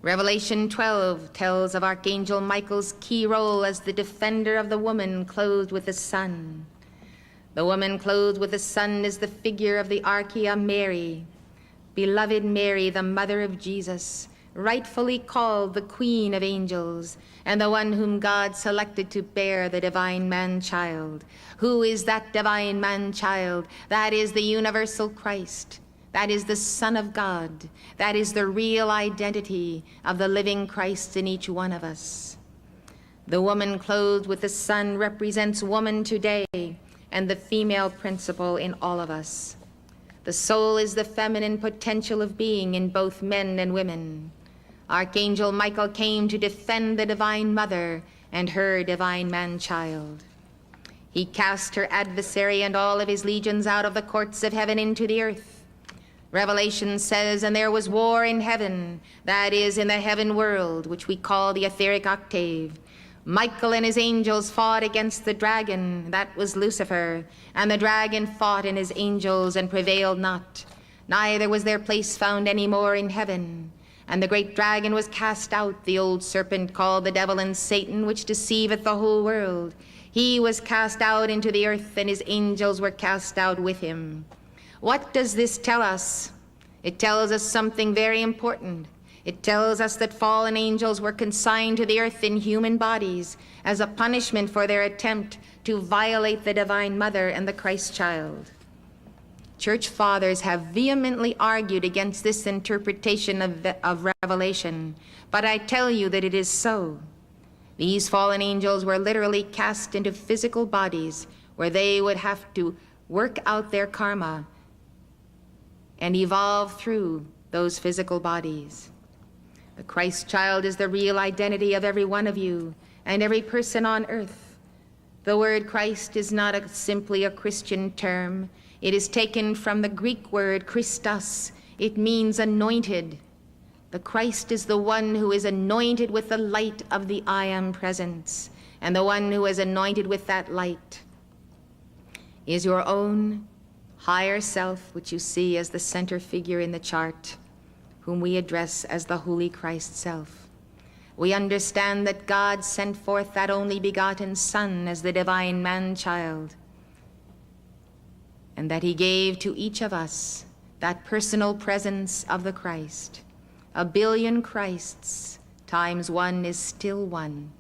Revelation 12 tells of Archangel Michael's key role as the defender of the woman clothed with the sun. The woman clothed with the sun is the figure of the Archeia Mary, beloved Mary, the mother of Jesus, rightfully called the Queen of Angels, and the one whom God selected to bear the divine man-child. Who is that divine man-child? That is the universal Christ. That is the Son of God. That is the real identity of the living Christ in each one of us. The woman clothed with the sun represents woman today and the female principle in all of us. The soul is the feminine potential of being in both men and women. Archangel Michael came to defend the Divine Mother and her divine man-child. He cast her adversary and all of his legions out of the courts of heaven into the earth. Revelation says, and there was war in heaven, that is, in the heaven world, which we call the etheric octave. Michael and his angels fought against the dragon, that was Lucifer, and the dragon fought and his angels and prevailed not. Neither was their place found any more in heaven. And the great dragon was cast out, the old serpent called the devil and Satan, which deceiveth the whole world. He was cast out into the earth, and his angels were cast out with him. What does this tell us? It tells us something very important. It tells us that fallen angels were consigned to the earth in human bodies as a punishment for their attempt to violate the Divine Mother and the Christ child. Church fathers have vehemently argued against this interpretation of Revelation, but I tell you that it is so. These fallen angels were literally cast into physical bodies where they would have to work out their karma and evolve through those physical bodies. The Christ child is the real identity of every one of you and every person on earth. The word Christ is not simply a Christian term. It is taken from the Greek word Christos. It means anointed. The Christ is the one who is anointed with the light of the I Am presence, and the one who is anointed with that light is your own higher self, which you see as the center figure in the chart, whom we address as the Holy Christ self. We understand that God sent forth that only begotten Son as the divine man-child, and that he gave to each of us that personal presence of the Christ. A billion Christs times one is still one.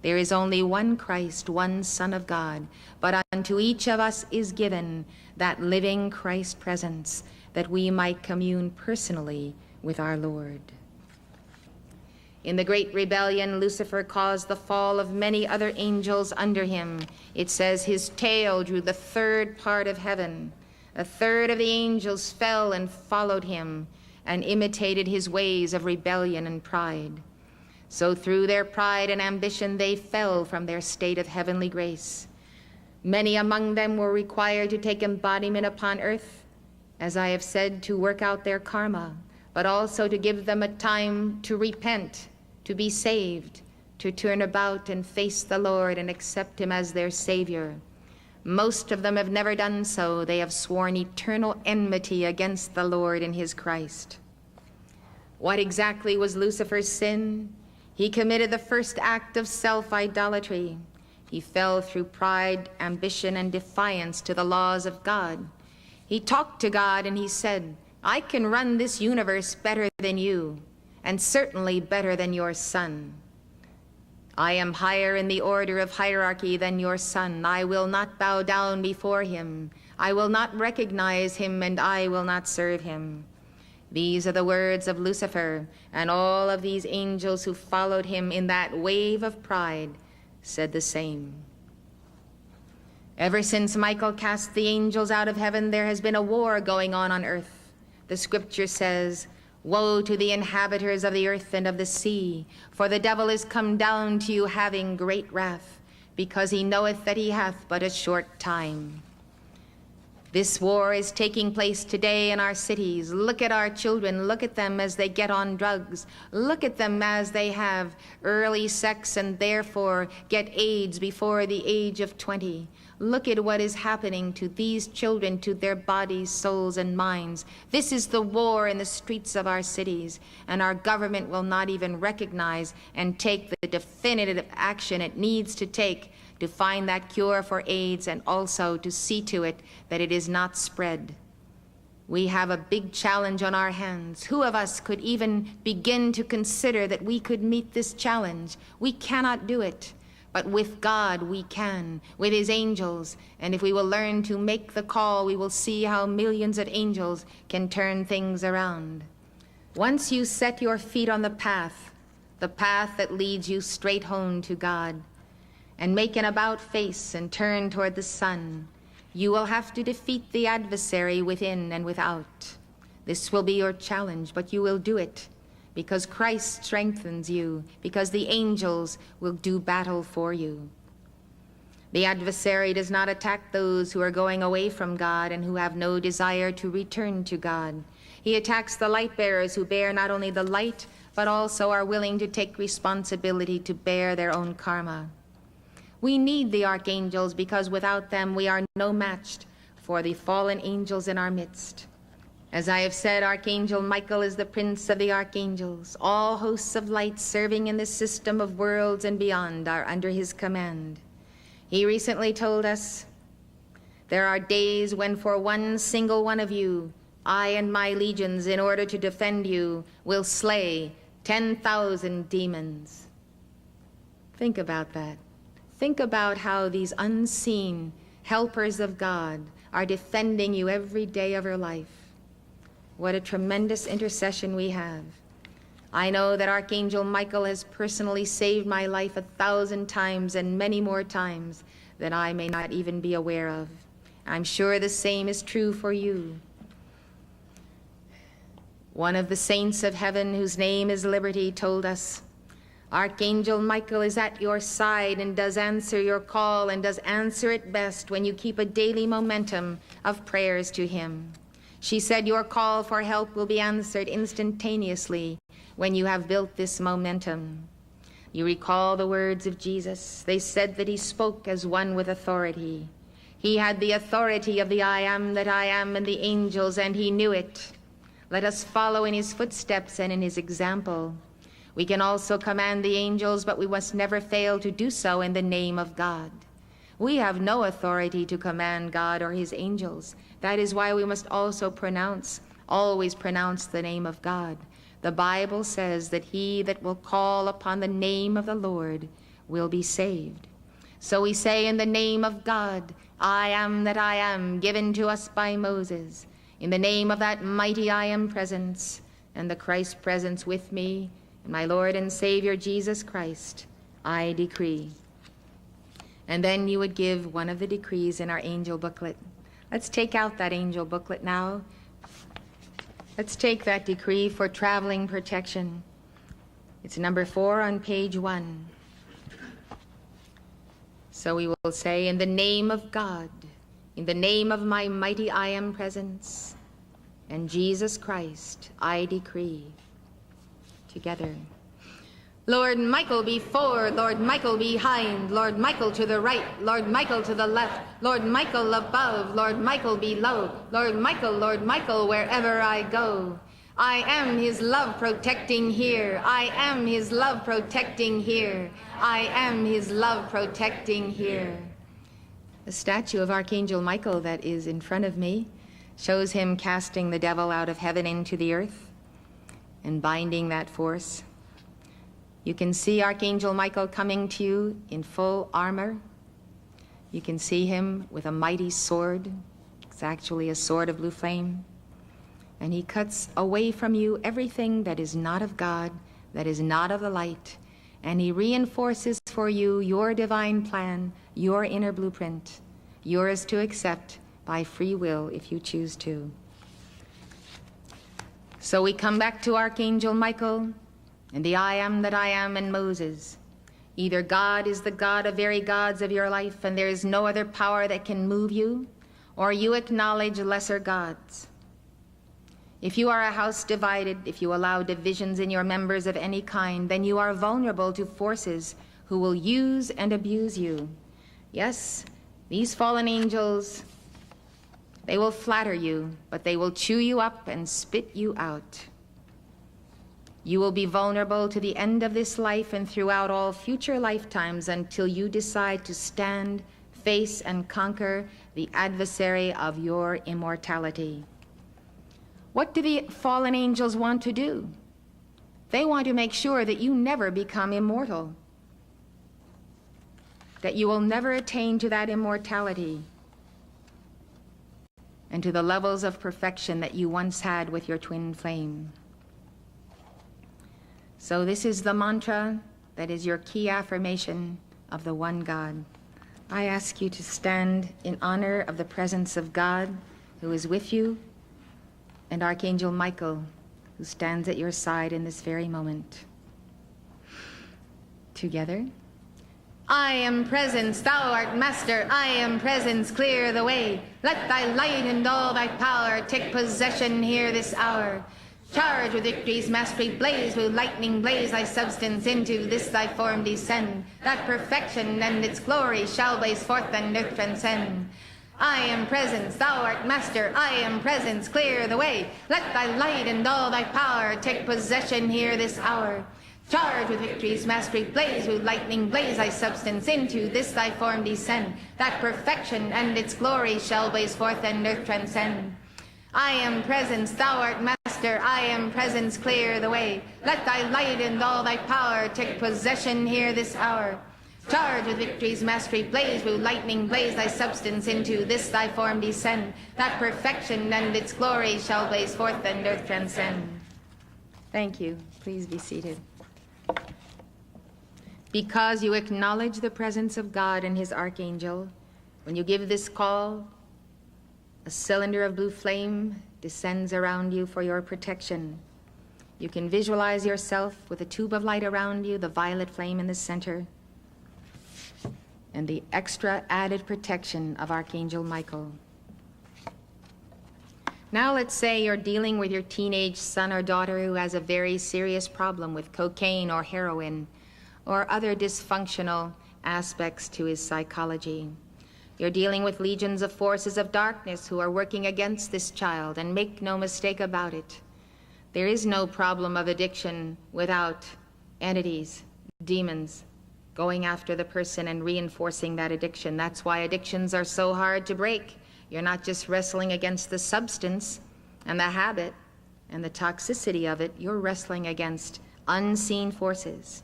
There is only one Christ, one Son of God, but unto each of us is given that living Christ presence, that we might commune personally with our Lord. In the great rebellion, Lucifer caused the fall of many other angels under him. It says his tail drew the third part of heaven. A third of the angels fell and followed him and imitated his ways of rebellion and pride. So through their pride and ambition, they fell from their state of heavenly grace. Many among them were required to take embodiment upon earth, as I have said, to work out their karma, but also to give them a time to repent, to be saved, to turn about and face the Lord and accept him as their Savior. Most of them have never done so. They have sworn eternal enmity against the Lord and his Christ. What exactly was Lucifer's sin? He committed the first act of self-idolatry. He fell through pride, ambition, and defiance to the laws of God. He talked to God and he said, I can run this universe better than you, and certainly better than your son. I am higher in the order of hierarchy than your son. I will not bow down before him. I will not recognize him, and I will not serve him. These are the words of Lucifer, and all of these angels who followed him in that wave of pride said the same. Ever since Michael cast the angels out of heaven, there has been a war going on earth. The scripture says, woe to the inhabitants of the earth and of the sea, for the devil is come down to you having great wrath, because he knoweth that he hath but a short time. This war is taking place today in our cities. Look at our children. Look at them as they get on drugs. Look at them as they have early sex and therefore get AIDS before the age of 20. Look at what is happening to these children, to their bodies, souls, and minds. This is the war in the streets of our cities, and our government will not even recognize and take the definitive action it needs to take to find that cure for AIDS and also to see to it that it is not spread. We have a big challenge on our hands. Who of us could even begin to consider that we could meet this challenge? We cannot do it. But with God we can, with his angels. And if we will learn to make the call, we will see how millions of angels can turn things around. Once you set your feet on the path that leads you straight home to God, and make an about face and turn toward the sun, you will have to defeat the adversary within and without. This will be your challenge, but you will do it. Because Christ strengthens you, because the angels will do battle for you. The adversary does not attack those who are going away from God and who have no desire to return to God. He attacks the light bearers who bear not only the light, but also are willing to take responsibility to bear their own karma. We need the archangels because without them we are no match for the fallen angels in our midst. As I have said, Archangel Michael is the prince of the archangels. All hosts of light serving in the system of worlds and beyond are under his command. He recently told us, "There are days when for one single one of you, I and my legions, in order to defend you, will slay 10,000 demons." Think about that. Think about how these unseen helpers of God are defending you every day of your life. What a tremendous intercession we have. I know that Archangel Michael has personally saved my life 1,000 times and many more times that I may not even be aware of. I'm sure the same is true for you. One of the saints of heaven, whose name is Liberty, told us, "Archangel Michael is at your side and does answer your call and does answer it best when you keep a daily momentum of prayers to him." She said your call for help will be answered instantaneously when you have built this momentum. You recall the words of Jesus. They said that he spoke as one with authority. He had the authority of the I am that I am and the angels, and he knew it. Let us follow in his footsteps and in his example. We can also command the angels, but we must never fail to do so in the name of God. We have no authority to command God or his angels. That is why we must also always pronounce the name of God. The Bible says that he that will call upon the name of the Lord will be saved. So we say in the name of God, I am that I am, given to us by Moses. In the name of that mighty I am presence, and the Christ presence with me, and my Lord and Savior Jesus Christ, I decree. And then you would give one of the decrees in our angel booklet. Let's take out that angel booklet now. Let's take that decree for traveling protection. It's number 4 on page 1. So we will say, in the name of God, in the name of my mighty I am presence, and Jesus Christ, I decree. Together. Lord Michael before, Lord Michael behind, Lord Michael to the right, Lord Michael to the left, Lord Michael above, Lord Michael below, Lord Michael, wherever I go. I am his love protecting here. I am his love protecting here. I am his love protecting here. The statue of Archangel Michael that is in front of me shows him casting the devil out of heaven into the earth and binding that force. You can see Archangel Michael coming to you in full armor. You can see him with a mighty sword. It's actually a sword of blue flame. And he cuts away from you everything that is not of God, that is not of the light. And he reinforces for you your divine plan, your inner blueprint, yours to accept by free will if you choose to. So we come back to Archangel Michael and the I am that I am in Moses. Either God is the God of very gods of your life and there is no other power that can move you, or you acknowledge lesser gods. If you are a house divided, if you allow divisions in your members of any kind, then you are vulnerable to forces who will use and abuse you. Yes, These fallen angels, they will flatter you, but they will chew you up and spit you out. You will be vulnerable to the end of this life and throughout all future lifetimes until you decide to stand, face, and conquer the adversary of your immortality. What do the fallen angels want to do? They want to make sure that you never become immortal, that you will never attain to that immortality and to the levels of perfection that you once had with your twin flame. So this is the mantra that is your key affirmation of the one God. I ask you to stand in honor of the presence of God who is with you and Archangel Michael who stands at your side in this very moment. Together. I am presence, thou art master. I am presence, clear the way. Let thy light and all thy power take possession here this hour. Charge with victory's mastery, blaze with lightning, blaze thy substance into this thy form descend. That perfection and its glory shall blaze forth and earth transcend. I am presence, thou art master. I am presence, clear the way. Let thy light and all thy power take possession here this hour. Charge with victory's mastery, blaze with lightning, blaze thy substance into this thy form descend. That perfection and its glory shall blaze forth and earth transcend. I am presence, thou art master. I am presence, clear the way. Let thy light and all thy power take possession here this hour. Charge with victory's mastery, blaze with lightning, blaze thy substance into this thy form descend. That perfection and its glory shall blaze forth and earth transcend. Thank you. Please be seated. Because you acknowledge the presence of God and his archangel, when you give this call, a cylinder of blue flame descends around you for your protection. You can visualize yourself with a tube of light around you, the violet flame in the center, and the extra added protection of Archangel Michael. Now let's say you're dealing with your teenage son or daughter who has a very serious problem with cocaine or heroin or other dysfunctional aspects to his psychology. You're dealing with legions of forces of darkness who are working against this child, and make no mistake about it. There is no problem of addiction without entities, demons, going after the person and reinforcing that addiction. That's why addictions are so hard to break. You're not just wrestling against the substance and the habit and the toxicity of it. You're wrestling against unseen forces.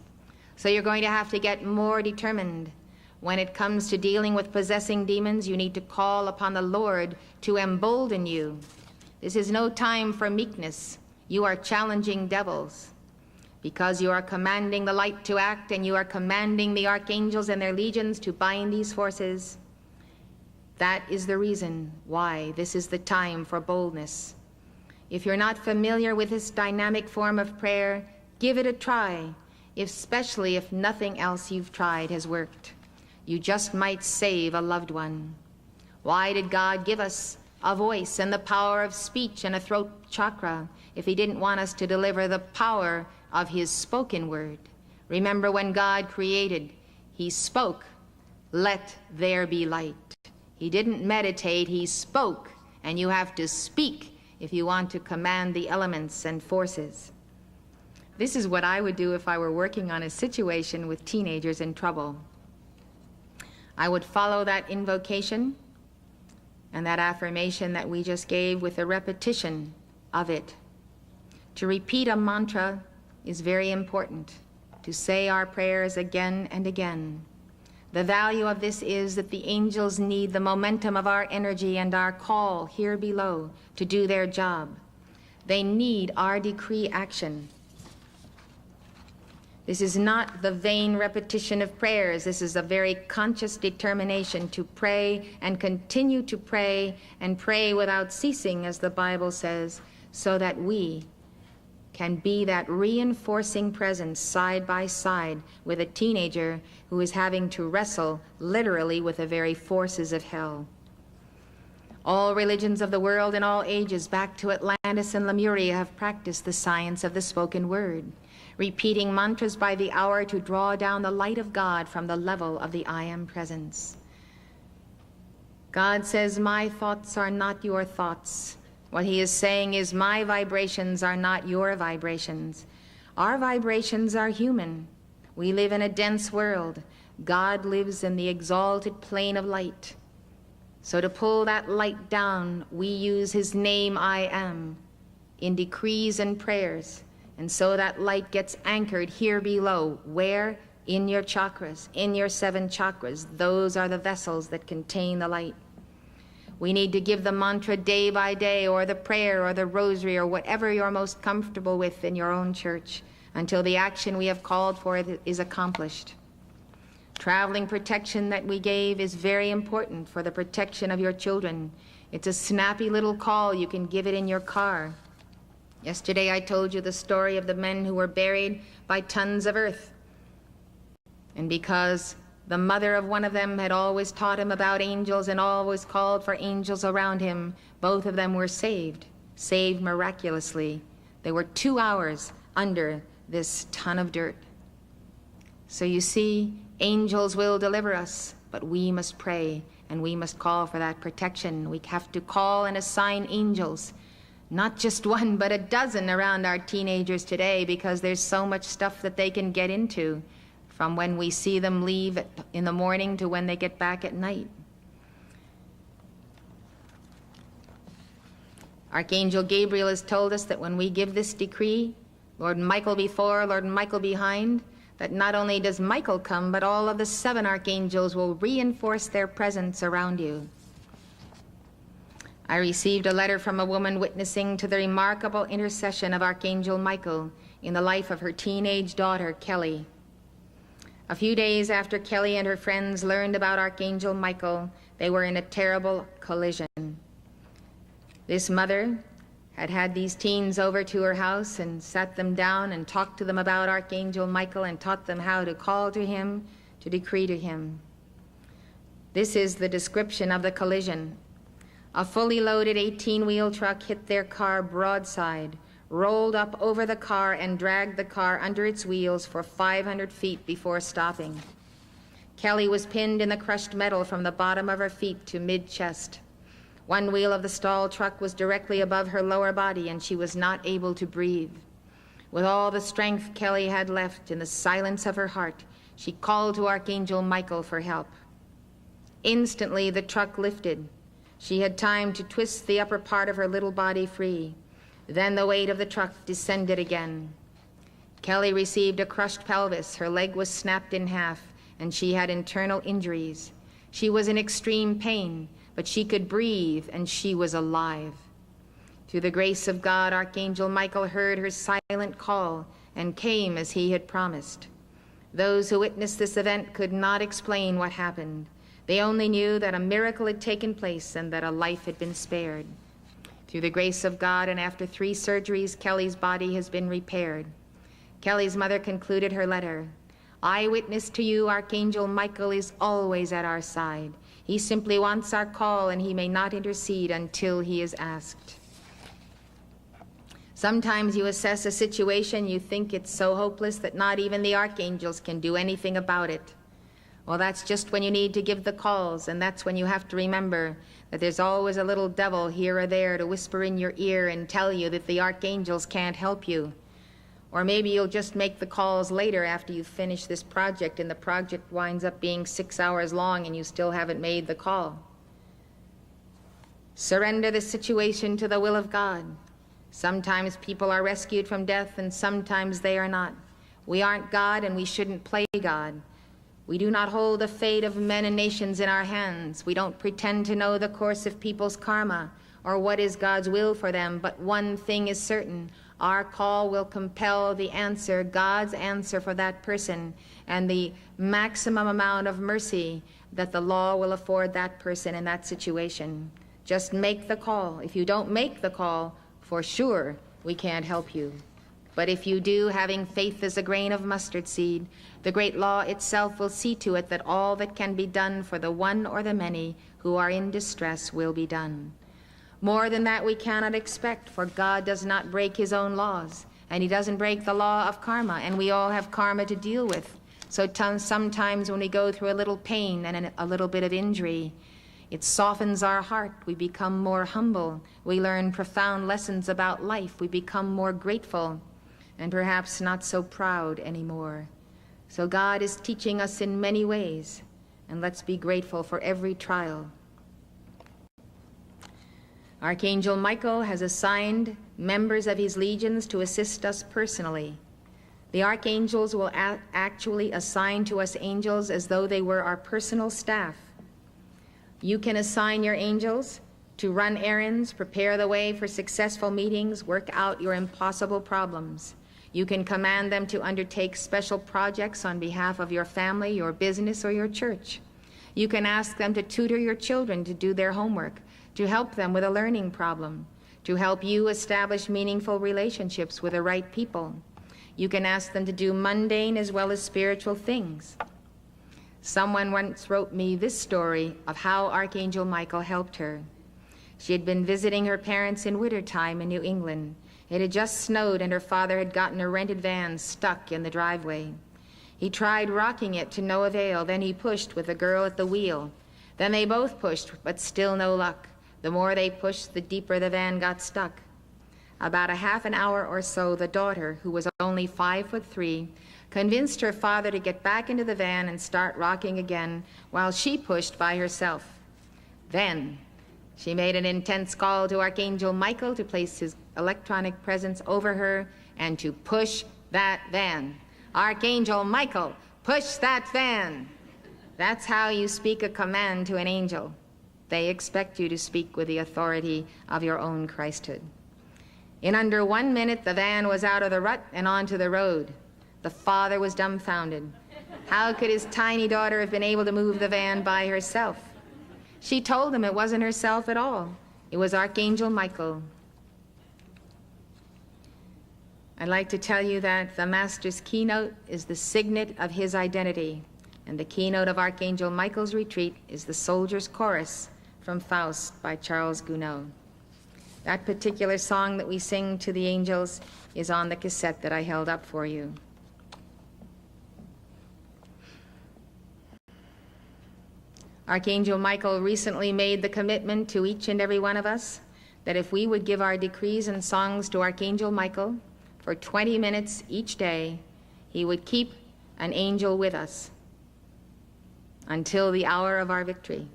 So you're going to have to get more determined. When it comes to dealing with possessing demons, you need to call upon the Lord to embolden you. This is no time for meekness. You are challenging devils because you are commanding the light to act, and you are commanding the archangels and their legions to bind these forces. That is the reason why this is the time for boldness. If you're not familiar with this dynamic form of prayer, give it a try, especially if nothing else you've tried has worked. You just might save a loved one. Why did God give us a voice and the power of speech and a throat chakra if he didn't want us to deliver the power of his spoken word? Remember, when God created, he spoke, "Let there be light." He didn't meditate, he spoke, and you have to speak if you want to command the elements and forces. This is what I would do if I were working on a situation with teenagers in trouble. I would follow that invocation and that affirmation that we just gave with a repetition of it. To repeat a mantra is very important. To say our prayers again and again. The value of this is that the angels need the momentum of our energy and our call here below to do their job. They need our decree action. This is not the vain repetition of prayers. This is a very conscious determination to pray and continue to pray and pray without ceasing, as the Bible says, so that we can be that reinforcing presence side by side with a teenager who is having to wrestle literally with the very forces of hell. All religions of the world in all ages, back to Atlantis and Lemuria, have practiced the science of the spoken word, repeating mantras by the hour to draw down the light of God from the level of the I Am presence. God says, my thoughts are not your thoughts. What he is saying is, my vibrations are not your vibrations. Our vibrations are human. We live in a dense world. God lives in the exalted plane of light. So to pull that light down, we use his name, I am, in decrees and prayers. And so that light gets anchored here below. Where? In your chakras, in your 7 chakras. Those are the vessels that contain the light. We need to give the mantra day by day, or the prayer, or the rosary, or whatever you're most comfortable with in your own church, until the action we have called for is accomplished. Traveling protection that we gave is very important for the protection of your children. It's a snappy little call. You can give it in your car. Yesterday I told you the story of the men who were buried by tons of earth. And because the mother of one of them had always taught him about angels and always called for angels around him, both of them were saved miraculously. They were 2 hours under this ton of dirt. So you see, angels will deliver us, but we must pray and we must call for that protection. We have to call and assign angels, not just 1, but a dozen around our teenagers today, because there's so much stuff that they can get into, from when we see them leave in the morning to when they get back at night. Archangel Gabriel has told us that when we give this decree, Lord Michael before, Lord Michael behind, that not only does Michael come, but all of the 7 archangels will reinforce their presence around you. I received a letter from a woman witnessing to the remarkable intercession of Archangel Michael in the life of her teenage daughter, Kelly. A few days after Kelly and her friends learned about Archangel Michael, they were in a terrible collision. This mother had had these teens over to her house and sat them down and talked to them about Archangel Michael and taught them how to call to him, to decree to him. This is the description of the collision. A fully loaded 18-wheel truck hit their car broadside, rolled up over the car and dragged the car under its wheels for 500 feet before stopping. Kelly was pinned in the crushed metal from the bottom of her feet to mid-chest. One wheel of the stalled truck was directly above her lower body, and she was not able to breathe. With all the strength Kelly had left in the silence of her heart, she called to Archangel Michael for help. Instantly, the truck lifted. She had time to twist the upper part of her little body free. Then the weight of the truck descended again. Kelly received a crushed pelvis. Her leg was snapped in half, and she had internal injuries. She was in extreme pain, but she could breathe, and she was alive. Through the grace of God, Archangel Michael heard her silent call and came as he had promised. Those who witnessed this event could not explain what happened. They only knew that a miracle had taken place and that a life had been spared. Through the grace of God, and after 3 surgeries, Kelly's body has been repaired. Kelly's mother concluded her letter. I witness to you, Archangel Michael is always at our side. He simply wants our call, and he may not intercede until he is asked. Sometimes you assess a situation, you think it's so hopeless that not even the archangels can do anything about it. Well, that's just when you need to give the calls, and that's when you have to remember that there's always a little devil here or there to whisper in your ear and tell you that the archangels can't help you. Or maybe you'll just make the calls later after you finish this project, and the project winds up being 6 hours long and you still haven't made the call. Surrender the situation to the will of God. Sometimes people are rescued from death and sometimes they are not. We aren't God and we shouldn't play God. We do not hold the fate of men and nations in our hands. We don't pretend to know the course of people's karma or what is God's will for them, but one thing is certain. Our call will compel the answer, God's answer for that person, and the maximum amount of mercy that the law will afford that person in that situation. Just make the call. If you don't make the call, for sure we can't help you. But if you do, having faith as a grain of mustard seed, the great law itself will see to it that all that can be done for the one or the many who are in distress will be done. More than that we cannot expect, for God does not break his own laws, and he doesn't break the law of karma, and we all have karma to deal with. So sometimes when we go through a little pain and a little bit of injury, It softens our heart. We become more humble. We learn profound lessons about life. We become more grateful and perhaps not so proud anymore. So God is teaching us in many ways, and let's be grateful for every trial. Archangel Michael has assigned members of his legions to assist us personally. The archangels will actually assign to us angels as though they were our personal staff. You can assign your angels to run errands, prepare the way for successful meetings, work out your impossible problems. You can command them to undertake special projects on behalf of your family, your business, or your church. You can ask them to tutor your children to do their homework, to help them with a learning problem, to help you establish meaningful relationships with the right people. You can ask them to do mundane as well as spiritual things. Someone once wrote me this story of how Archangel Michael helped her. She had been visiting her parents in wintertime in New England. It had just snowed and her father had gotten a rented van stuck in the driveway. He tried rocking it to no avail. Then he pushed with the girl at the wheel. Then they both pushed, but still no luck. The more they pushed, the deeper the van got stuck. About a half an hour or so, the daughter, who was only 5'3", convinced her father to get back into the van and start rocking again while she pushed by herself. Then she made an intense call to Archangel Michael to place his electronic presence over her and to push that van. Archangel Michael, push that van. That's how you speak a command to an angel. They expect you to speak with the authority of your own Christhood. In under 1 minute, the van was out of the rut and onto the road. The father was dumbfounded. How could his tiny daughter have been able to move the van by herself? She told him it wasn't herself at all. It was Archangel Michael. I'd like to tell you that the Master's keynote is the signet of his identity, and the keynote of Archangel Michael's retreat is the Soldier's Chorus from Faust by Charles Gounod. That particular song that we sing to the angels is on the cassette that I held up for you. Archangel Michael recently made the commitment to each and every one of us that if we would give our decrees and songs to Archangel Michael for 20 minutes each day, he would keep an angel with us until the hour of our victory.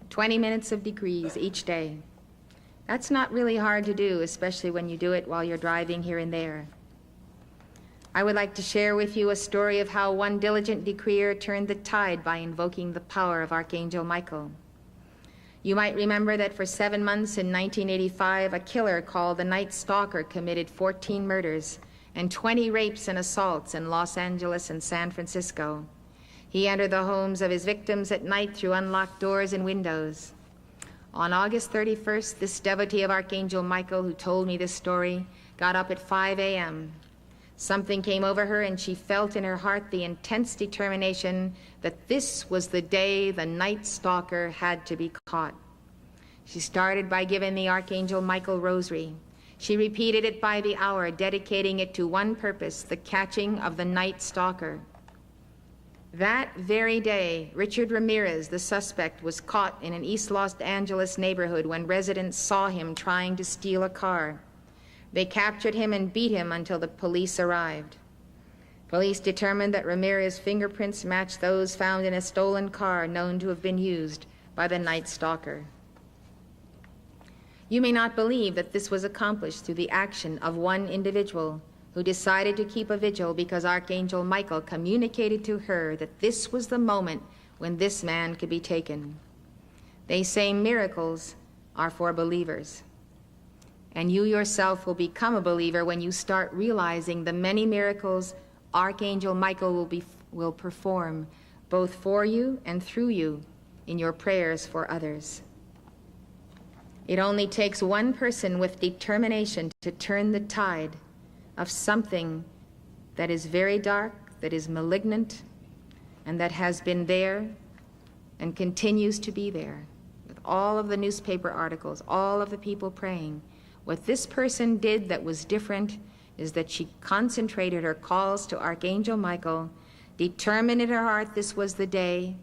20 minutes of decrees each day. That's not really hard to do, especially when you do it while you're driving here and there. I would like to share with you a story of how one diligent decreer turned the tide by invoking the power of Archangel Michael. You might remember that for 7 months in 1985, a killer called the Night Stalker committed 14 murders and 20 rapes and assaults in Los Angeles and San Francisco. He entered the homes of his victims at night through unlocked doors and windows. On August 31st, this devotee of Archangel Michael who told me this story got up at 5 a.m. Something came over her and she felt in her heart the intense determination that this was the day the Night Stalker had to be caught. She started by giving the Archangel Michael rosary. She repeated it by the hour, dedicating it to one purpose, the catching of the Night Stalker. That very day, Richard Ramirez, the suspect, was caught in an East Los Angeles neighborhood when residents saw him trying to steal a car. They captured him and beat him until the police arrived. Police determined that Ramirez's fingerprints matched those found in a stolen car known to have been used by the Night Stalker. You may not believe that this was accomplished through the action of one individual who decided to keep a vigil because Archangel Michael communicated to her that this was the moment when this man could be taken. They say miracles are for believers. And you yourself will become a believer when you start realizing the many miracles Archangel Michael will perform, both for you and through you, in your prayers for others. It only takes one person with determination to turn the tide of something that is very dark, that is malignant, and that has been there and continues to be there, with all of the newspaper articles, all of the people praying. What this person did that was different is that she concentrated her calls to Archangel Michael, determined in her heart this was the day,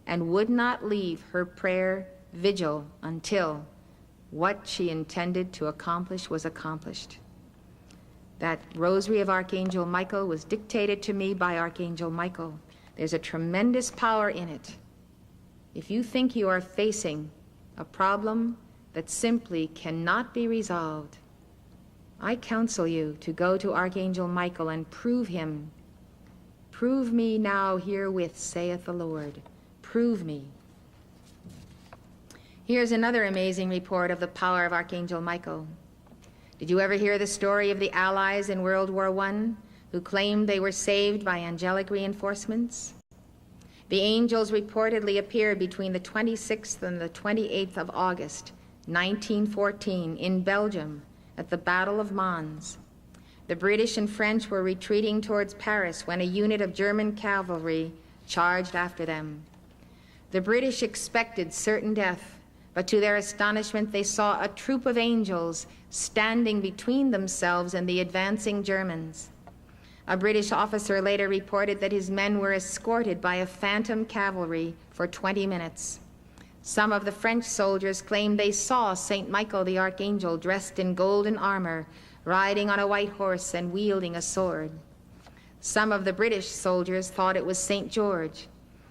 and would not leave her prayer vigil until what she intended to accomplish was accomplished. That rosary of Archangel Michael was dictated to me by Archangel Michael. There's a tremendous power in it. If you think you are facing a problem that simply cannot be resolved, I counsel you to go to Archangel Michael and prove him. Prove me now herewith, saith the Lord. Prove me. Here's another amazing report of the power of Archangel Michael. Did you ever hear the story of the Allies in World War I who claimed they were saved by angelic reinforcements? The angels reportedly appeared between the 26th and the 28th of August, 1914, in Belgium at the Battle of Mons. The British and French were retreating towards Paris when a unit of German cavalry charged after them. The British expected certain death, but to their astonishment they saw a troop of angels standing between themselves and the advancing Germans. A British officer later reported that his men were escorted by a phantom cavalry for 20 minutes. Some of the French soldiers claimed they saw St. Michael the Archangel dressed in golden armor, riding on a white horse and wielding a sword. Some of the British soldiers thought it was St. George.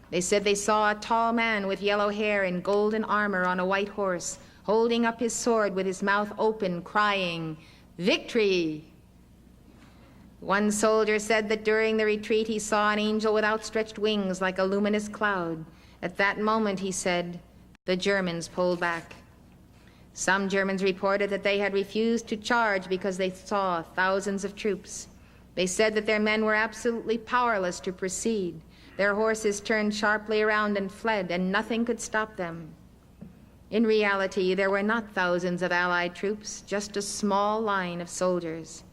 They said they saw a tall man with yellow hair in golden armor on a white horse, holding up his sword with his mouth open, crying, "Victory!" One soldier said that during the retreat he saw an angel with outstretched wings like a luminous cloud. At that moment, he said, the Germans pulled back. Some Germans reported that they had refused to charge because they saw thousands of troops. They said that their men were absolutely powerless to proceed. Their horses turned sharply around and fled, and nothing could stop them. In reality, there were not thousands of Allied troops, just a small line of soldiers.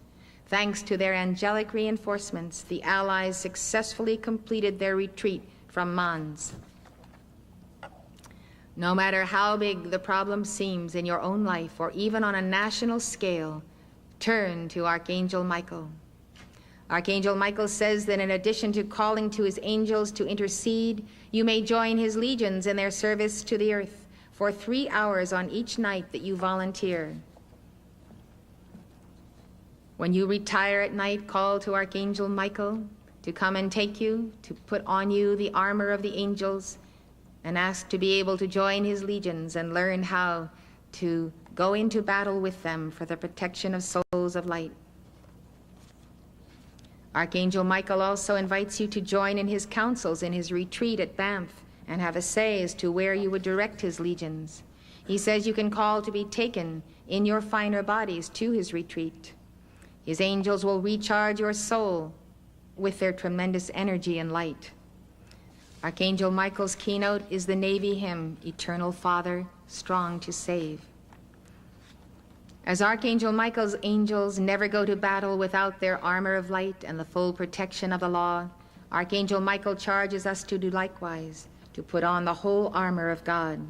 Thanks to their angelic reinforcements, the Allies successfully completed their retreat from Mons. No matter how big the problem seems in your own life or even on a national scale, turn to Archangel Michael. Archangel Michael says that in addition to calling to his angels to intercede, you may join his legions in their service to the earth for 3 hours on each night that you volunteer. When you retire at night, call to Archangel Michael to come and take you, to put on you the armor of the angels, and ask to be able to join his legions and learn how to go into battle with them for the protection of souls of light. Archangel Michael also invites you to join in his councils in his retreat at Banff and have a say as to where you would direct his legions. He says you can call to be taken in your finer bodies to his retreat. His angels will recharge your soul with their tremendous energy and light. Archangel Michael's keynote is the Navy hymn, Eternal Father, Strong to Save. As Archangel Michael's angels never go to battle without their armor of light and the full protection of the law, Archangel Michael charges us to do likewise, to put on the whole armor of God.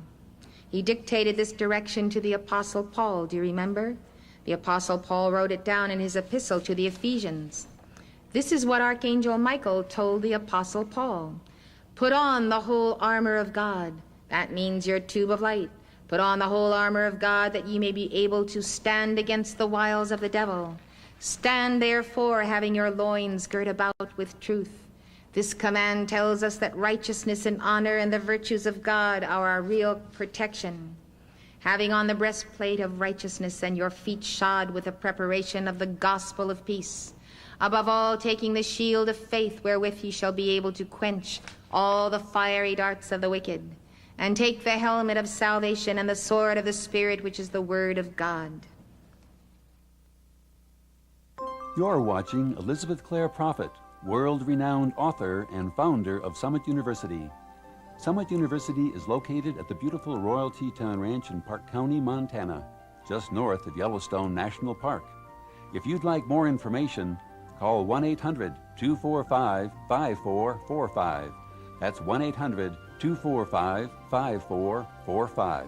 He dictated this direction to the Apostle Paul, do you remember? The Apostle Paul wrote it down in his epistle to the Ephesians. This is what Archangel Michael told the Apostle Paul. Put on the whole armor of God. That means your tube of light. Put on the whole armor of God that ye may be able to stand against the wiles of the devil. Stand therefore, having your loins girt about with truth. This command tells us that righteousness and honor and the virtues of God are our real protection. Having on the breastplate of righteousness and your feet shod with the preparation of the gospel of peace. Above all, taking the shield of faith wherewith ye shall be able to quench all the fiery darts of the wicked. And take the helmet of salvation and the sword of the Spirit, which is the word of God. You're watching Elizabeth Clare Prophet, world-renowned author and founder of Summit University. Summit University is located at the beautiful Royal Teton Ranch in Park County, Montana, just north of Yellowstone National Park. If you'd like more information, call 1-800-245-5445. That's 1-800-245-5445.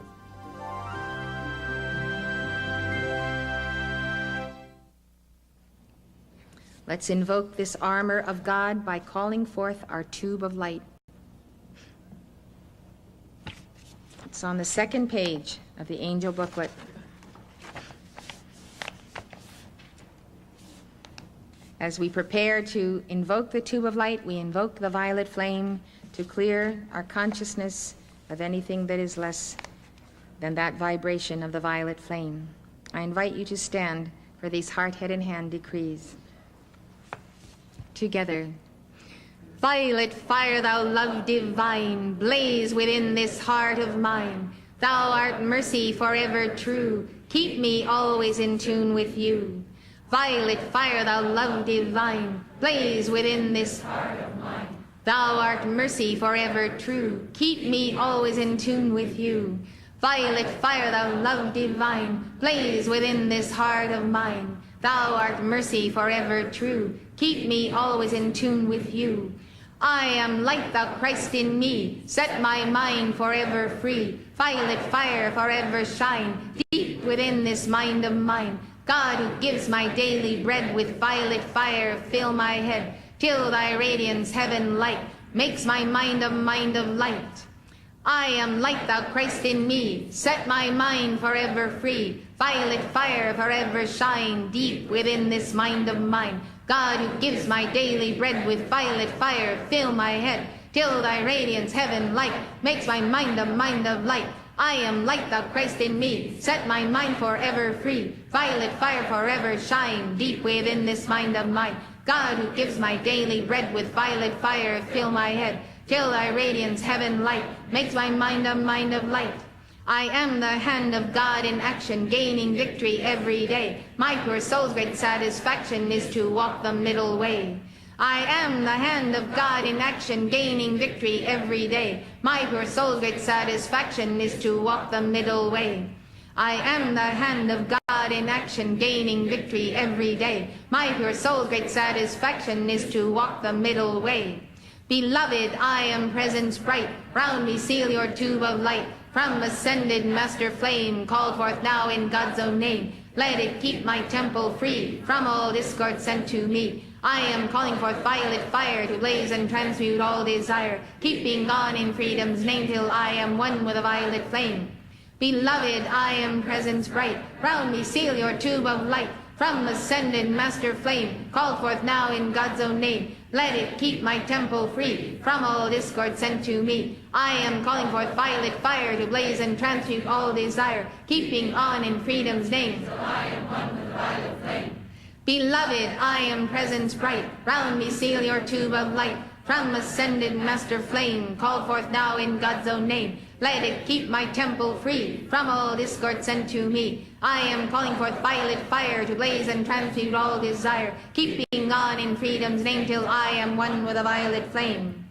Let's invoke this armor of God by calling forth our tube of light. It's on the second page of the angel booklet. As we prepare to invoke the tube of light, we invoke the violet flame to clear our consciousness of anything that is less than that vibration of the violet flame. I invite you to stand for these heart, head, and hand decrees. Together. Violet fire, thou love divine, blaze within this heart of mine. Thou art mercy forever true, keep me always in tune with you. Violet fire, thou love divine, blaze within this heart of mine. Thou art mercy forever true, keep me always in tune with you. Violet fire, thou love divine, blaze within this heart of mine. Thou art mercy forever true, keep me always in tune with you. I am light, thou Christ in me, set my mind forever free. Violet fire forever shine, deep within this mind of mine. God who gives my daily bread, with violet fire fill my head, till thy radiance heaven light makes my mind of light. I am light, thou Christ in me, set my mind forever free. Violet fire forever shine, deep within this mind of mine. God who gives my daily bread, with violet fire fill my head, till thy radiance heaven light makes my mind of light. I am light, thou Christ in me, set my mind forever free. Violet fire forever shine, deep within this mind of mine. God who gives my daily bread, with violet fire fill my head, till thy radiance heaven light makes my mind of light. I am the hand of God in action, gaining victory every day. My poor soul's great satisfaction is to walk the middle way. I am the hand of God in action, gaining victory every day. My poor soul's great satisfaction is to walk the middle way. I am the hand of God in action, gaining victory every day. My pure soul's great satisfaction is to walk the middle way. Beloved, I am presence bright, round me seal your tube of light. From ascended master flame, called forth now in God's own name. Let it keep my temple free from all discord sent to me. I am calling forth violet fire to blaze and transmute all desire, keeping on in freedom's name till I am one with a violet flame. Beloved, I am presence bright, round me seal your tube of light. From ascended master flame, called forth now in God's own name. Let it keep my temple free from all discord sent to me. I am calling forth violet fire to blaze and transmute all desire, keeping on in freedom's name till I am one with the violet flame. Beloved, I am presence bright, round me seal your tube of light. From ascended master flame, called forth now in God's own name. Let it keep my temple free from all discord sent to me. I am calling forth violet fire to blaze and transmute all desire, keeping on in freedom's name till I am one with a violet flame.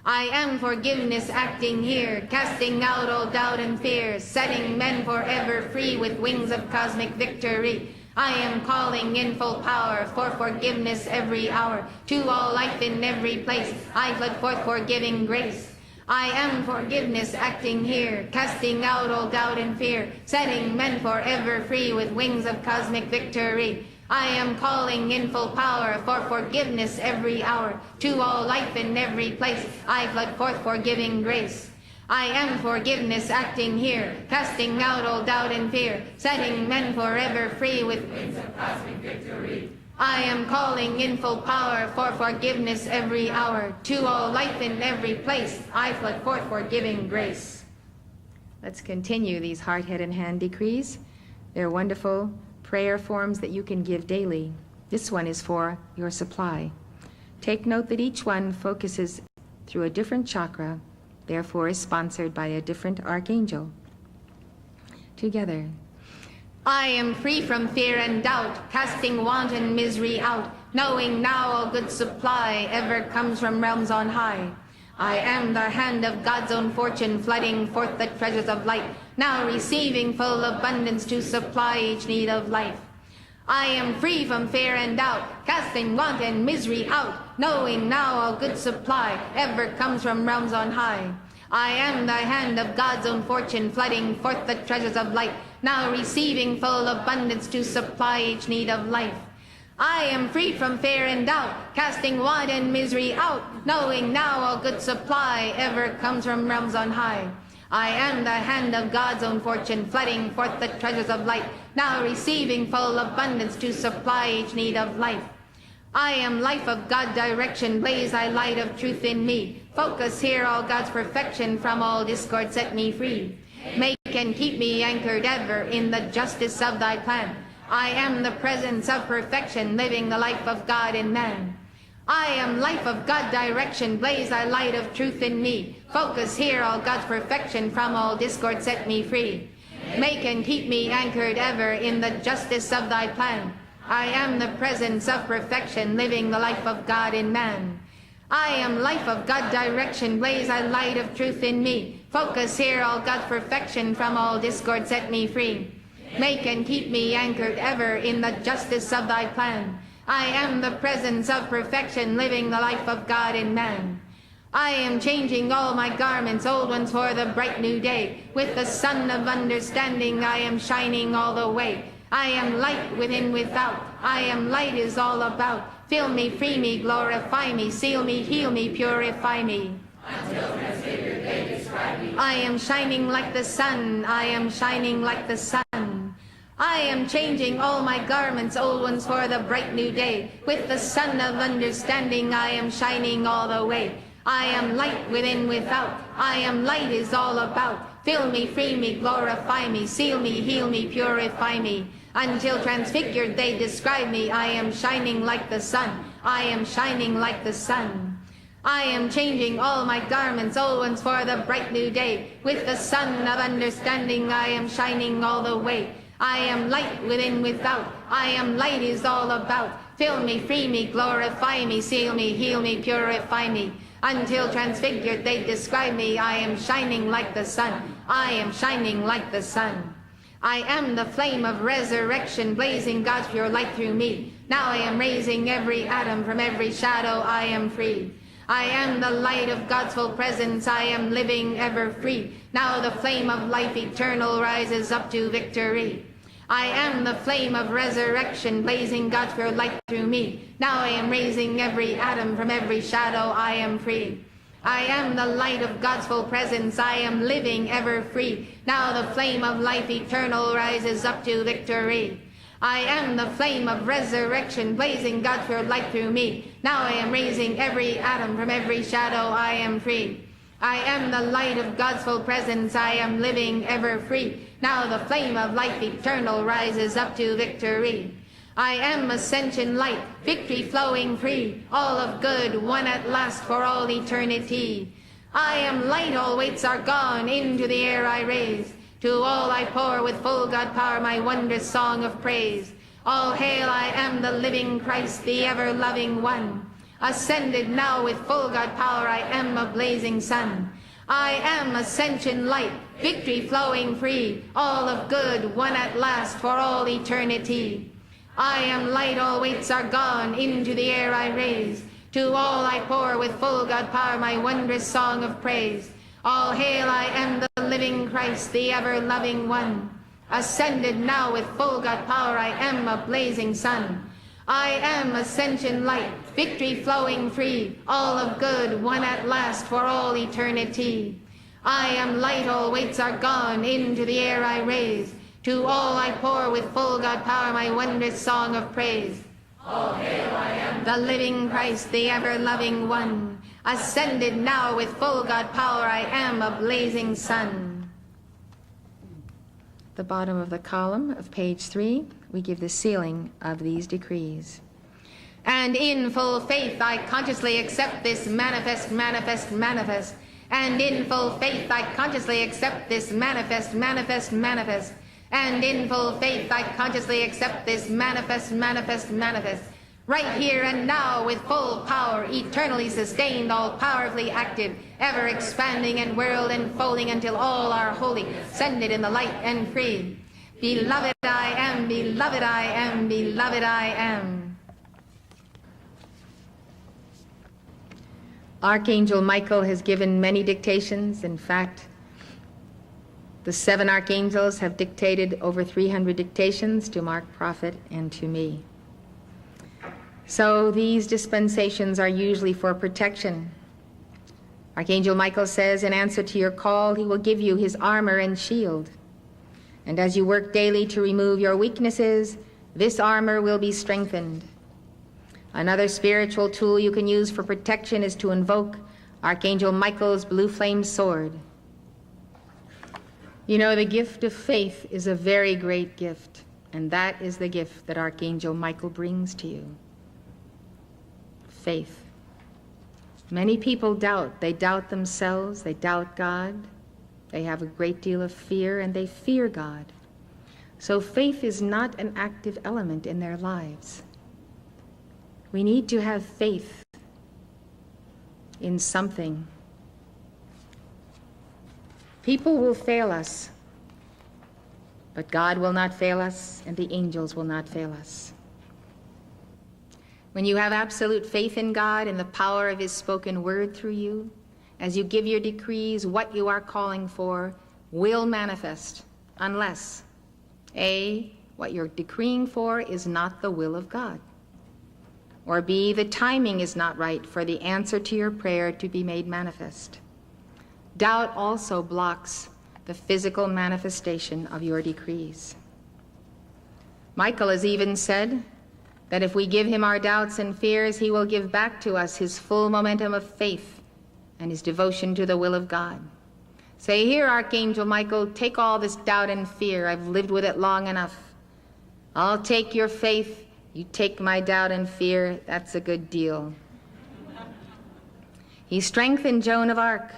I am forgiveness acting here, casting out all doubt and fear, setting men forever free with wings of cosmic victory. I am calling in full power for forgiveness every hour. To all life in every place, I flood forth forgiving grace. I am forgiveness acting here, casting out all doubt and fear, setting men forever free with wings of cosmic victory. I am calling in full power for forgiveness every hour. To all life in every place, I flood forth forgiving grace. I am forgiveness acting here, casting out all doubt and fear, setting men forever free with wings of cosmic victory. I am calling in full power for forgiveness every hour. To all life in every place, I flood forth forgiving grace. Let's continue these heart, head, and hand decrees. They're wonderful prayer forms that you can give daily. This one is for your supply. Take note that each one focuses through a different chakra, therefore is sponsored by a different archangel. Together. I am free from fear and doubt, casting want and misery out, knowing now all good supply ever comes from realms on high. I am the hand of God's own fortune, flooding forth the treasures of light, now receiving full abundance to supply each need of life. I am free from fear and doubt, casting want and misery out, knowing now all good supply ever comes from realms on high. I am the hand of God's own fortune, flooding forth the treasures of light, now receiving full abundance to supply each need of life. I am free from fear and doubt, casting want and misery out, knowing now all good supply ever comes from realms on high. I am the hand of God's own fortune, flooding forth the treasures of light, now receiving full abundance to supply each need of life. I am life of God direction, blaze thy light of truth in me. Focus here all God's perfection, from all discord set me free. Make and keep me anchored ever in the justice of thy plan. I am the presence of perfection, living the life of God in man. I am life of God direction, blaze thy light of truth in me. Focus here all God's perfection, from all discord set me free. Make and keep me anchored ever in the justice of thy plan. I am the presence of perfection, living the life of God in man. I am life of God direction, blaze thy light of truth in me. Focus here all God's perfection, from all discord set me free. Make and keep me anchored ever in the justice of thy plan. I am the presence of perfection, living the life of God in man. I am changing all my garments, old ones for the bright new day. With the sun of understanding I am shining all the way. I am light within, without. I am light is all about. Fill me, free me, glorify me, seal me, heal me, purify me. Until transfigured they describe me. I am shining like the sun. I am shining like the sun. I am changing all my garments, old ones for the bright new day. With the sun of understanding I am shining all the way. I am light within, without. I am light is all about. Fill me, free me, glorify me, seal me, heal me, purify me. Until transfigured they describe me. I am shining like the sun. I am shining like the sun. I am changing all my garments, old ones for the bright new day. With the sun of understanding I am shining all the way. I am light within, without. I am light is all about. Fill me, free me, glorify me, seal me, heal me, purify me. Until transfigured they describe me. I am shining like the sun. I am shining like the sun. I am the flame of resurrection, blazing God's pure light through me. Now I am raising every atom, from every shadow I am free. I am the light of God's full presence, I am living ever free. Now the flame of life eternal rises up to victory. I am the flame of resurrection, blazing God's pure light through me. Now I am raising every atom, from every shadow I am free. I am the light of God's full presence, I am living ever free. Now the flame of life eternal rises up to victory. I am the flame of resurrection, blazing God's pure light through me. Now I am raising every atom, from every shadow I am free. I am the light of God's full presence, I am living ever free. Now the flame of life eternal rises up to victory. I am ascension light, victory flowing free, all of good, one at last for all eternity. I am light, all weights are gone, into the air I raise. To all I pour with full God power my wondrous song of praise. All hail, I am the living Christ, the ever-loving one. Ascended now with full God power, I am a blazing sun. I am ascension light, victory flowing free, all of good, one at last for all eternity. I am light, all weights are gone, into the air I raise. To all I pour with full God power my wondrous song of praise. All hail, I am the living Christ, the ever-loving one. Ascended now with full God power, I am a blazing sun. I am ascension light, victory flowing free, all of good, one at last for all eternity. I am light, all weights are gone, into the air I raise. To all I pour with full God power my wondrous song of praise. All hail, I am the living Christ, the ever-loving one. Ascended now with full God power, I am a blazing sun. The bottom of the column of page 3, we give the sealing of these decrees. And in full faith I consciously accept this manifest, manifest, manifest. And in full faith I consciously accept this manifest, manifest, manifest. And in full faith I consciously accept this manifest, manifest, manifest. Right here and now with full power, eternally sustained, all powerfully active, ever expanding and world enfolding until all are holy, ascended in the light and free. Beloved I am, beloved I am, beloved I am. Archangel Michael has given many dictations. In fact, the 7 archangels have dictated over 300 dictations to Mark Prophet and to me. So these dispensations are usually for protection, Archangel Michael says, in answer to your call, he will give you his armor and shield. And as you work daily to remove your weaknesses, this armor will be strengthened. Another spiritual tool you can use for protection is to invoke Archangel Michael's blue flame sword. You know, the gift of faith is a very great gift, and that is the gift that Archangel Michael brings to you. Faith. Many people doubt. They doubt themselves, they doubt God, they have a great deal of fear, and they fear God. So faith is not an active element in their lives. We need to have faith in something. People will fail us, but God will not fail us, and the angels will not fail us. When you have absolute faith in God and the power of his spoken word through you, as you give your decrees, what you are calling for will manifest, unless, A, what you're decreeing for is not the will of God, or B, the timing is not right for the answer to your prayer to be made manifest. Doubt also blocks the physical manifestation of your decrees. Michael has even said that if we give him our doubts and fears, he will give back to us his full momentum of faith and his devotion to the will of God. Say, here, Archangel Michael, take all this doubt and fear. I've lived with it long enough. I'll take your faith. You take my doubt and fear. That's a good deal. He strengthened Joan of Arc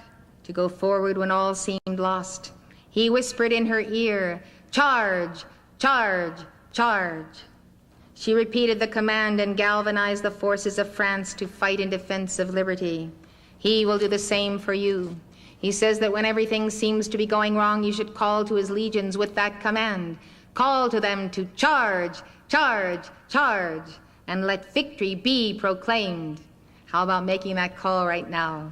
to go forward when all seemed lost. He whispered in her ear, charge, charge, charge. She repeated the command and galvanized the forces of France to fight in defense of liberty. He will do the same for you. He says that when everything seems to be going wrong, you should call to his legions with that command. Call to them to charge, charge, charge, and let victory be proclaimed. How about making that call right now?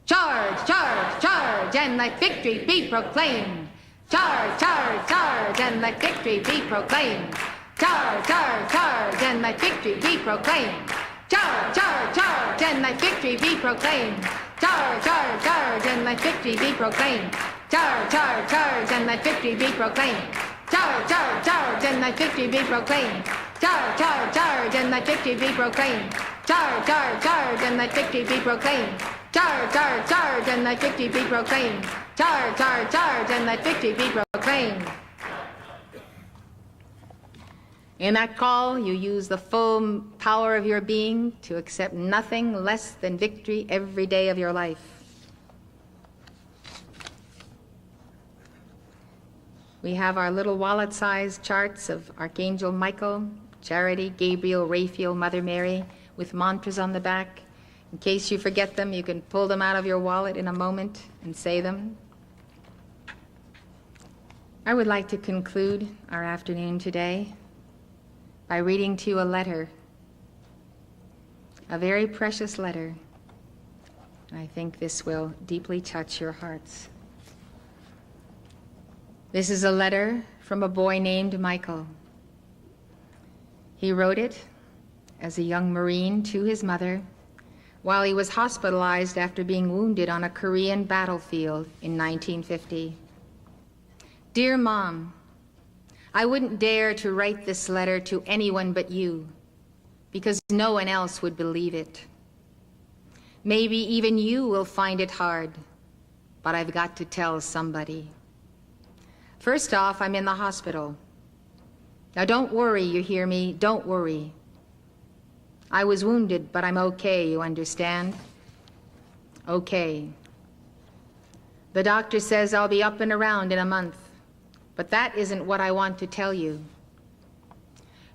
Charge, charge, charge, and let victory be proclaimed. Charge, charge, charge, and let victory be proclaimed. Charge, charge, charge, and let victory be proclaimed. Charge, charge, charge, and let victory be proclaimed. Charge, charge, charge, and let victory be proclaimed. Charge, charge, charge, and let victory be proclaimed. Charge, charge, charge, and let victory be proclaimed. Charge, charge, charge, and let victory be proclaimed. Charge, charge, charge, and let victory be proclaimed. Charge, charge, charge, and let victory be proclaimed. Charge, charge, charge, and let victory be proclaimed. In that call, you use the full power of your being to accept nothing less than victory every day of your life. We have our little wallet-sized charts of Archangel Michael, Charity, Gabriel, Raphael, Mother Mary, with mantras on the back. In case you forget them, you can pull them out of your wallet in a moment and say them. I would like to conclude our afternoon today by reading to you a letter, a very precious letter. I think this will deeply touch your hearts. This is a letter from a boy named Michael. He wrote it as a young Marine to his mother while he was hospitalized after being wounded on a Korean battlefield in 1950. Dear Mom, I wouldn't dare to write this letter to anyone but you, because no one else would believe it. Maybe even you will find it hard, but I've got to tell somebody. First off, I'm in the hospital. Now don't worry, you hear me? Don't worry. I was wounded, but I'm okay, you understand? Okay. The doctor says I'll be up and around in a month. But that isn't what I want to tell you.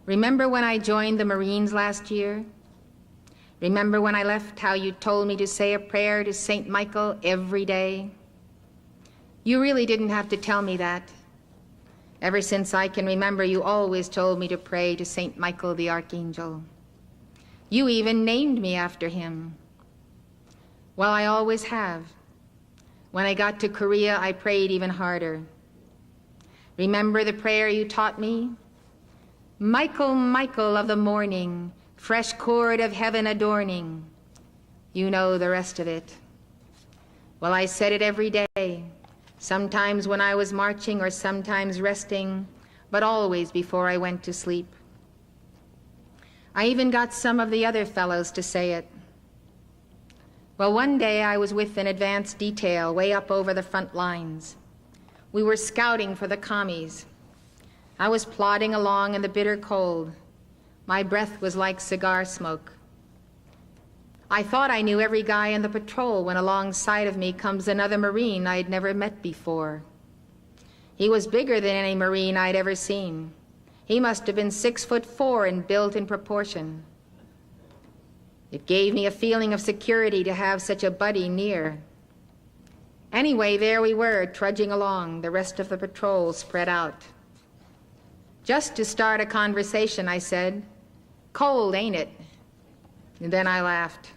Remember when I joined the Marines last year? Remember when I left how you told me to say a prayer to St. Michael every day? You really didn't have to tell me that. Ever since I can remember, you always told me to pray to St. Michael the Archangel. You even named me after him. Well, I always have. When I got to Korea, I prayed even harder. Remember the prayer you taught me? Michael, Michael of the morning, fresh cord of heaven adorning. You know the rest of it. Well, I said it every day, sometimes when I was marching or sometimes resting, but always before I went to sleep. I even got some of the other fellows to say it. Well, one day I was with an advance detail way up over the front lines. We were scouting for the commies. I was plodding along in the bitter cold. My breath was like cigar smoke. I thought I knew every guy in the patrol when alongside of me comes another Marine I'd never met before. He was bigger than any Marine I'd ever seen. He must have been 6'4" and built in proportion. It gave me a feeling of security to have such a buddy near. Anyway, there we were, trudging along, the rest of the patrol spread out. Just to start a conversation, I said, "Cold, ain't it?" And then I laughed.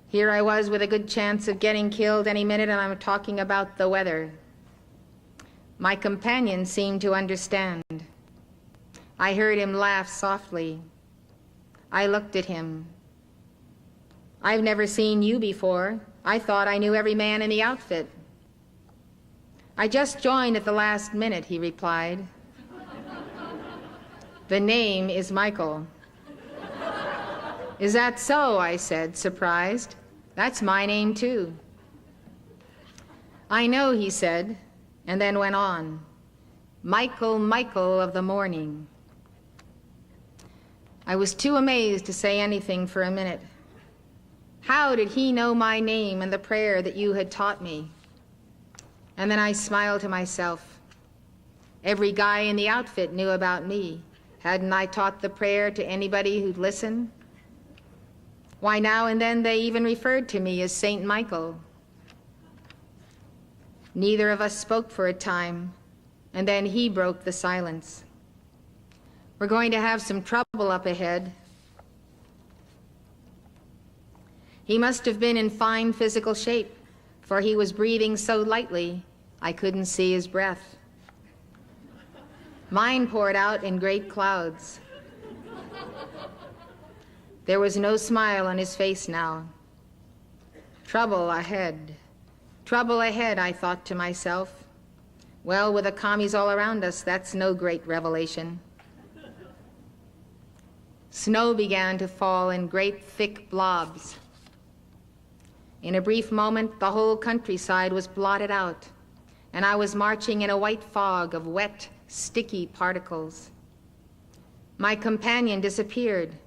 Here I was with a good chance of getting killed any minute, and I'm talking about the weather. My companion seemed to understand. I heard him laugh softly. I looked at him. "I've never seen you before. I thought I knew every man in the outfit." "I just joined at the last minute," he replied. "The name is Michael." "Is that so?" I said, surprised. "That's my name, too." "I know," he said, and then went on. "Michael, Michael of the morning." I was too amazed to say anything for a minute. How did he know my name and the prayer that you had taught me? And then I smiled to myself. Every guy in the outfit knew about me. Hadn't I taught the prayer to anybody who'd listen? Why, now and then they even referred to me as Saint Michael. Neither of us spoke for a time, and then he broke the silence. "We're going to have some trouble up ahead." He must have been in fine physical shape, for he was breathing so lightly I couldn't see his breath. Mine poured out in great clouds. There was no smile on his face now. Trouble ahead, I thought to myself. Well, with the commies all around us, that's no great revelation. Snow began to fall in great thick blobs. In a brief moment, the whole countryside was blotted out, and I was marching in a white fog of wet, sticky particles. My companion disappeared.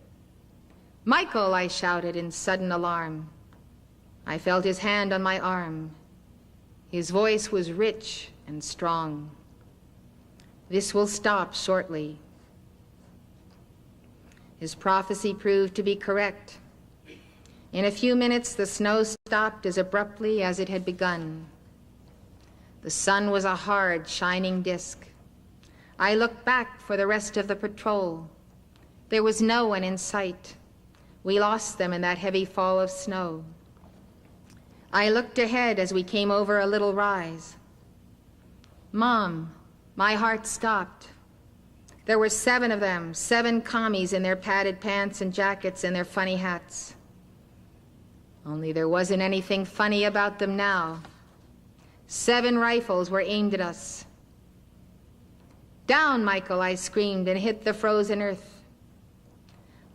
"Michael!" I shouted in sudden alarm. I felt his hand on my arm. His voice was rich and strong. "This will stop shortly." His prophecy proved to be correct. In a few minutes, the snow stopped as abruptly as it had begun. The sun was a hard, shining disk. I looked back for the rest of the patrol. There was no one in sight. We lost them in that heavy fall of snow. I looked ahead as we came over a little rise. "Mom," my heart stopped. There were 7 of them, 7 commies in their padded pants and jackets and their funny hats. Only there wasn't anything funny about them now. 7 rifles were aimed at us. "Down, Michael," I screamed and hit the frozen earth.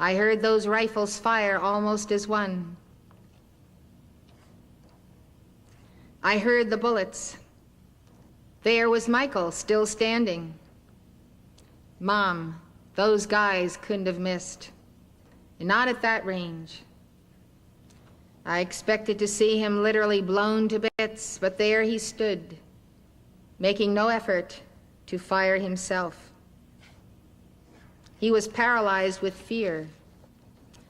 I heard those rifles fire almost as one. I heard the bullets. There was Michael, still standing. "Mom, those guys couldn't have missed. Not at that range." I expected to see him literally blown to bits, but there he stood, making no effort to fire himself. He was paralyzed with fear.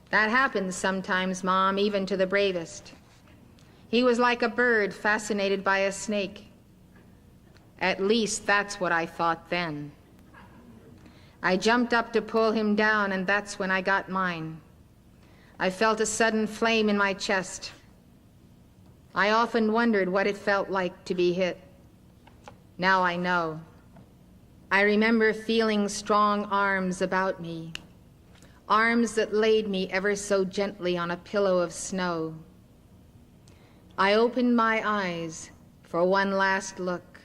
That happens sometimes, Mom, even to the bravest. He was like a bird fascinated by a snake. At least that's what I thought then. I jumped up to pull him down, and that's when I got mine. I felt a sudden flame in my chest. I often wondered what it felt like to be hit. Now I know. I remember feeling strong arms about me, arms that laid me ever so gently on a pillow of snow. I opened my eyes for one last look.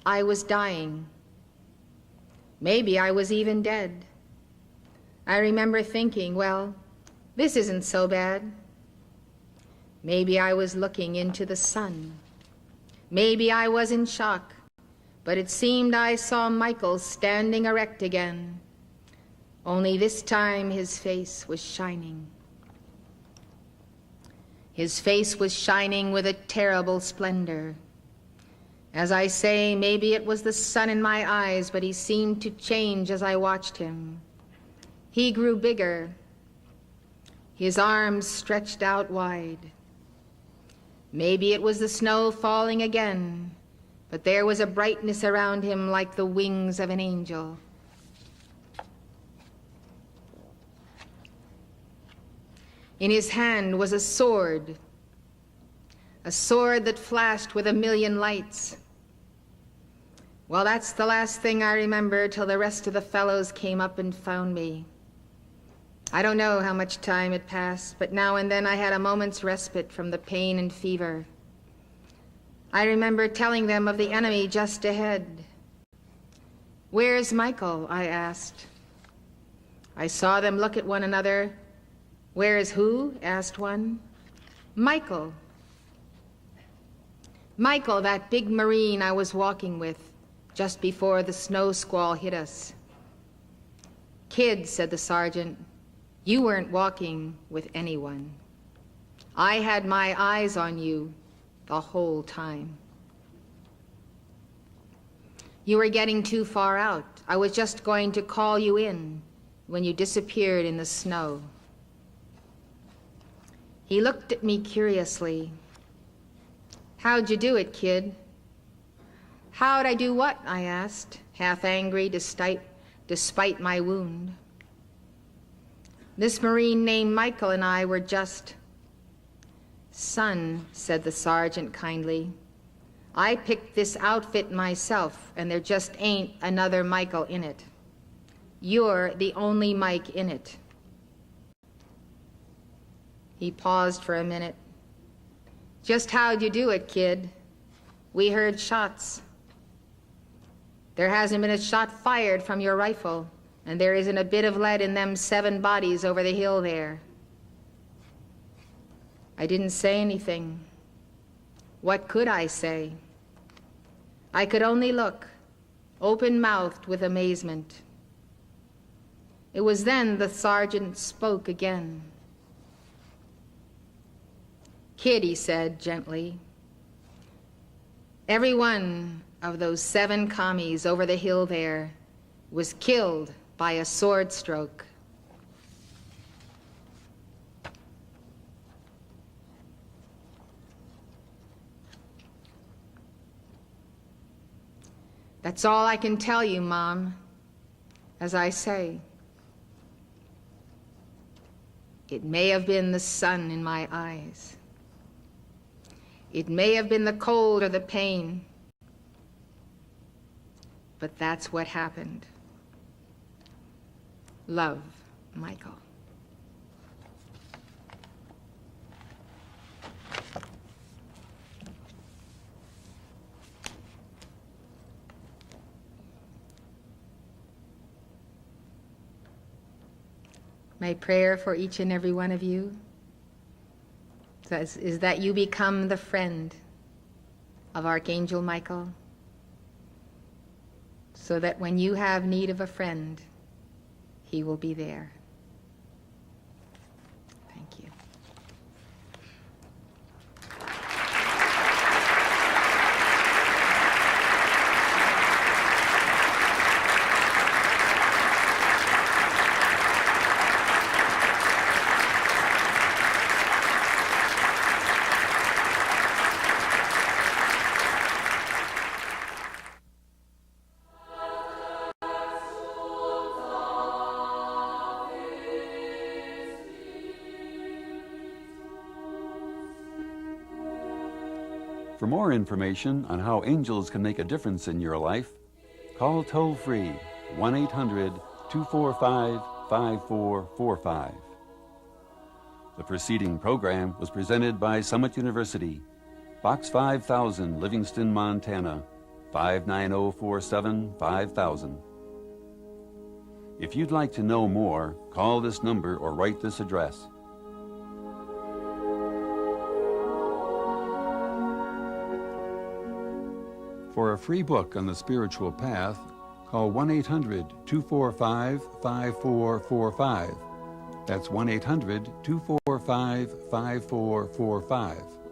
I was dying. Maybe I was even dead. I remember thinking, well, this isn't so bad. Maybe I was looking into the sun. Maybe I was in shock, but it seemed I saw Michael standing erect again. Only this time his face was shining. His face was shining with a terrible splendor. As I say, maybe it was the sun in my eyes, but he seemed to change as I watched him. He grew bigger. His arms stretched out wide. Maybe it was the snow falling again, but there was a brightness around him like the wings of an angel. In his hand was a sword that flashed with a million lights. Well, that's the last thing I remember till the rest of the fellows came up and found me. I don't know how much time had passed, but now and then I had a moment's respite from the pain and fever. I remember telling them of the enemy just ahead. "Where's Michael?" I asked. I saw them look at one another. "Where's who?" asked one. "Michael. Michael, that big Marine I was walking with just before the snow squall hit us." "Kid," said the sergeant, "you weren't walking with anyone. I had my eyes on you the whole time. You were getting too far out. I was just going to call you in when you disappeared in the snow." He looked at me curiously. "How'd you do it, kid?" "How'd I do what?" I asked, half angry despite my wound. "This Marine named Michael and I were just..." "Son," said the sergeant kindly, "I picked this outfit myself, and there just ain't another Michael in it. You're the only Mike in it." He paused for a minute. "Just how'd you do it, kid?" "We heard shots." "There hasn't been a shot fired from your rifle, and there isn't a bit of lead in them 7 bodies over the hill there." I didn't say anything. What could I say? I could only look, open-mouthed with amazement. It was then the sergeant spoke again. "Kid," he said gently, "every one of those 7 commies over the hill there was killed by a sword stroke." That's all I can tell you, Mom. As I say, it may have been the sun in my eyes. It may have been the cold or the pain, but that's what happened. Love, Michael. My prayer for each and every one of you is that you become the friend of Archangel Michael, so that when you have need of a friend, he will be there. Thank you. For more information on how angels can make a difference in your life, call toll-free 1-800-245-5445. The preceding program was presented by Summit University, Box 5000, Livingston, Montana, 59047 5000. If you'd like to know more, call this number or write this address. For a free book on the spiritual path, call 1-800-245-5445. That's 1-800-245-5445.